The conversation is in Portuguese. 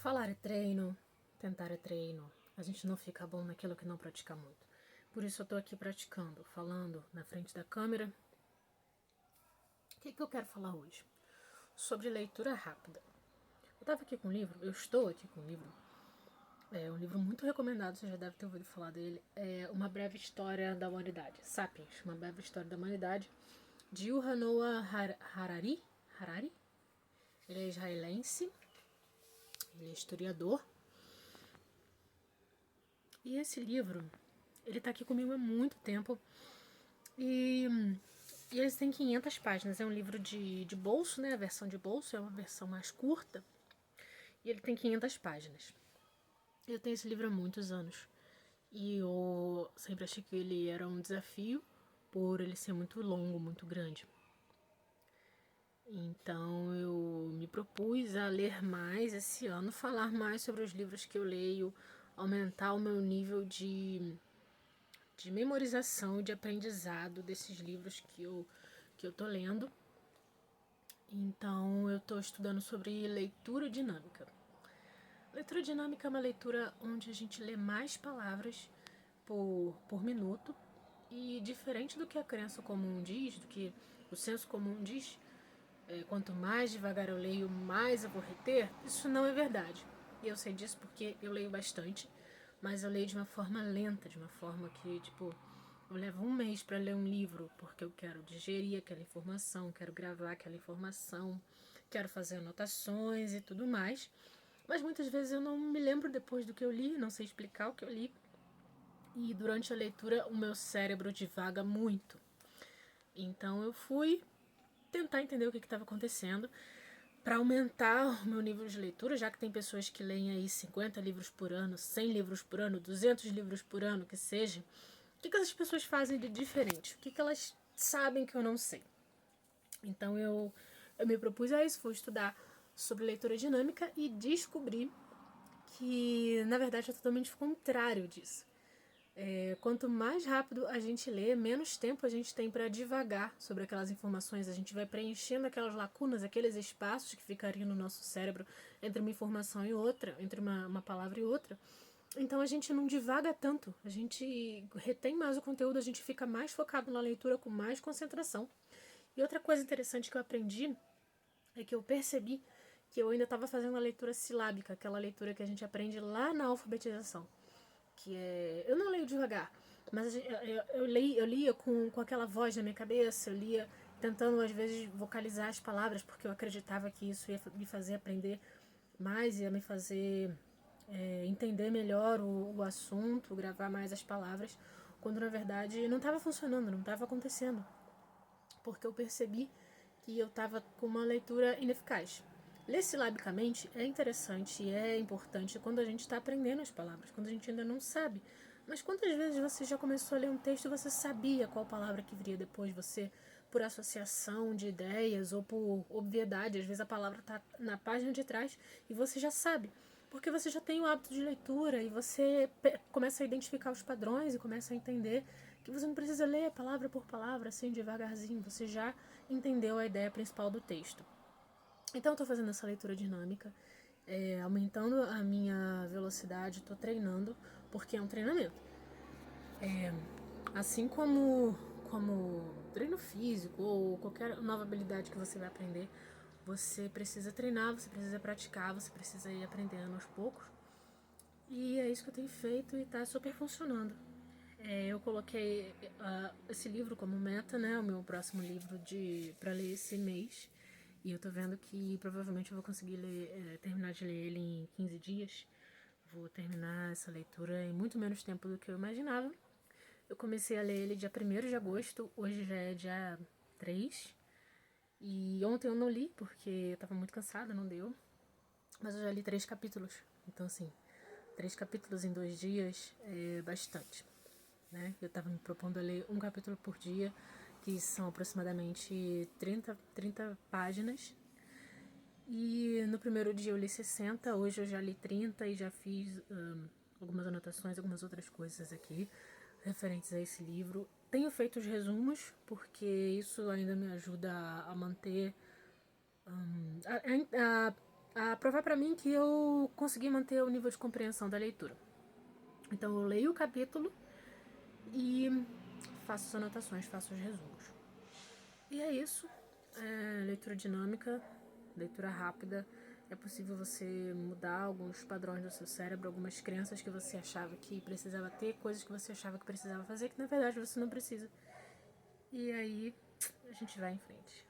Falar é treino, tentar é treino. A gente não fica bom naquilo que não pratica muito. Por isso eu tô aqui praticando, falando na frente da câmera. O que eu quero falar hoje? Sobre leitura rápida. Eu tava aqui com um livro, eu estou aqui com um livro. É um livro muito recomendado, você já deve ter ouvido falar dele. É Uma Breve História da Humanidade. Sapiens, Uma Breve História da Humanidade. De Yuval Noah Harari. Ele é israelense. Ele é historiador. E esse livro, ele tá aqui comigo há muito tempo. E eles têm 500 páginas. É um livro de bolso, né? A versão de bolso é uma versão mais curta. E ele tem 500 páginas. Eu tenho esse livro há muitos anos. E eu sempre achei que ele era um desafio por ele ser muito longo, muito grande. Então eu me propus a ler mais esse ano, falar mais sobre os livros que eu leio, aumentar o meu nível de memorização e de aprendizado desses livros que eu tô lendo. Então eu tô estudando sobre leitura dinâmica. Leitura dinâmica é uma leitura onde a gente lê mais palavras por minuto. E diferente do que a crença comum diz, do que o senso comum diz, quanto mais devagar eu leio, mais eu vou reter, isso não é verdade. E eu sei disso porque eu leio bastante, mas eu leio de uma forma lenta, de uma forma que, tipo, eu levo um mês para ler um livro, porque eu quero digerir aquela informação, quero gravar aquela informação, quero fazer anotações e tudo mais. Mas muitas vezes eu não me lembro depois do que eu li, não sei explicar o que eu li. E durante a leitura o meu cérebro divaga muito. Então eu fui tentar entender o que estava acontecendo para aumentar o meu nível de leitura, já que tem pessoas que leem aí 50 livros por ano, 100 livros por ano, 200 livros por ano, que seja. O que essas pessoas fazem de diferente? O que elas sabem que eu não sei? Então eu me propus a isso, fui estudar sobre leitura dinâmica e descobri que, na verdade, é totalmente o contrário disso. Quanto mais rápido a gente lê, menos tempo a gente tem para divagar sobre aquelas informações. A gente vai preenchendo aquelas lacunas, aqueles espaços que ficariam no nosso cérebro entre uma informação e outra, entre uma palavra e outra. Então a gente não divaga tanto, a gente retém mais o conteúdo, a gente fica mais focado na leitura com mais concentração. E outra coisa interessante que eu aprendi é que eu percebi que eu ainda estava fazendo a leitura silábica, aquela leitura que a gente aprende lá na alfabetização. Que é. Eu não leio devagar, mas eu lia com aquela voz na minha cabeça, eu lia tentando às vezes vocalizar as palavras, porque eu acreditava que isso ia me fazer aprender mais, ia me fazer entender melhor o assunto, gravar mais as palavras, quando na verdade não estava funcionando, não estava acontecendo, porque eu percebi que eu estava com uma leitura ineficaz. Ler silabicamente é interessante e é importante quando a gente está aprendendo as palavras, quando a gente ainda não sabe. Mas quantas vezes você já começou a ler um texto e você sabia qual palavra que viria depois? Você, por associação de ideias ou por obviedade, às vezes a palavra está na página de trás e você já sabe. Porque você já tem o hábito de leitura e você começa a identificar os padrões e começa a entender que você não precisa ler palavra por palavra, assim, devagarzinho. Você já entendeu a ideia principal do texto. Então eu estou fazendo essa leitura dinâmica, aumentando a minha velocidade, estou treinando, porque é um treinamento. Assim como treino físico ou qualquer nova habilidade que você vai aprender, você precisa treinar, você precisa praticar, você precisa ir aprendendo aos poucos. E é isso que eu tenho feito e está super funcionando. Eu coloquei esse livro como meta, né? O meu próximo livro para ler esse mês. E eu tô vendo que provavelmente eu vou conseguir terminar de ler ele em 15 dias. Vou terminar essa leitura em muito menos tempo do que eu imaginava. Eu comecei a ler ele dia 1º de agosto, hoje já é dia 3. E ontem eu não li porque eu tava muito cansada, não deu. Mas eu já li 3 capítulos. Então, assim, 3 capítulos em 2 dias é bastante. Né? Eu estava me propondo a ler um capítulo por dia, que são aproximadamente 30 páginas. E no primeiro dia eu li 60, hoje eu já li 30 e já fiz algumas anotações, algumas outras coisas aqui referentes a esse livro. Tenho feito os resumos, porque isso ainda me ajuda a manter a provar pra mim que eu consegui manter o nível de compreensão da leitura. Então eu leio o capítulo e faço as anotações, faço os resumos. E é isso. Leitura dinâmica, leitura rápida. É possível você mudar alguns padrões do seu cérebro, algumas crenças que você achava que precisava ter, coisas que você achava que precisava fazer, que na verdade você não precisa. E aí a gente vai em frente.